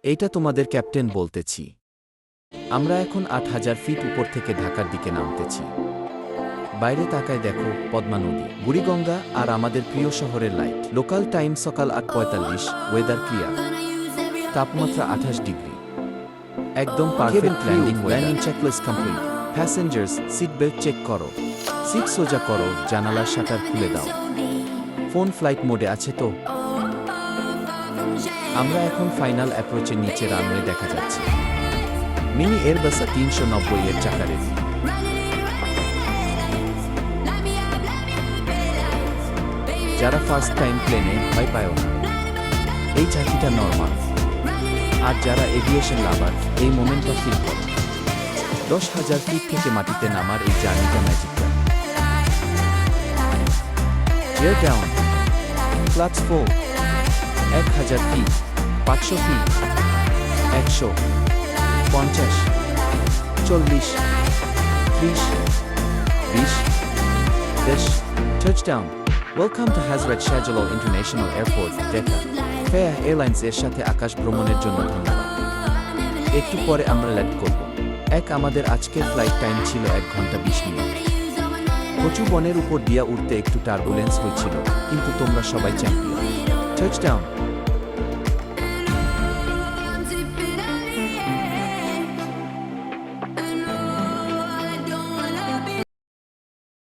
এইটা তোমাদের ক্যাপ্টেন বলতেছি। আমরা এখন ৮,০০০ ফিট উপর থেকে ঢাকার দিকে নামতেছি। বাইরে তাকায় দেখো পদ্মা নদী, বুড়িগঙ্গা আর আমাদের প্রিয় শহরের লাইট। লোকাল টাইম সকাল ৮:৪৫, ওয়েদার ক্লিয়ার, তাপমাত্রা ২৮ ডিগ্রি, একদম perfect landing. Landing checklist complete. Passengers, seat belt check করো, সিট সোজা করো, জানালার শাটার খুলে দাও। ফোন ফ্লাইট মোডে আছে তো? আমরা এখন ফাইনাল অ্যাপ্রোচের নিচে রানওয়ে দেখা যাচ্ছে। মিনি এয়ারবাস ৩৯০ এর চাকা রেডি। যারা ফার্স্ট টাইম প্লেনে, ভয় পায়ও না, এই চাকিটা নরমাল। আর যারা এভিয়েশন লাভার, এই মোমেন্টটা ফিল করো। ১০,০০০ ফিট থেকে মাটিতে নামার এই জার্নিটা ম্যাজিক্যাল। গিয়ার ডাউন, ক্লাচ 4, ১,০০০ feet, ৫০০ feet, ১০০, ৫০, ৪০, ৩০, ২০, ১০। Touchdown. Welcome to Hazrat Shahjalal international airport, Dhaka. Fair airlines এর সাথে আকাশ ভ্রমণের জন্য ধন্যবাদ। একটু পরে আমরা ল্যান্ড করব। আমাদের আজকের ফ্লাইট টাইম ছিল ১ ঘন্টা ২০ মিনিট। কচু বনের উপর দিয়া উঠতে একটু টার্বুলেন্স হয়েছিল, কিন্তু তোমরা সবাই চ্যাম্পিয়ন। টাচডাউন।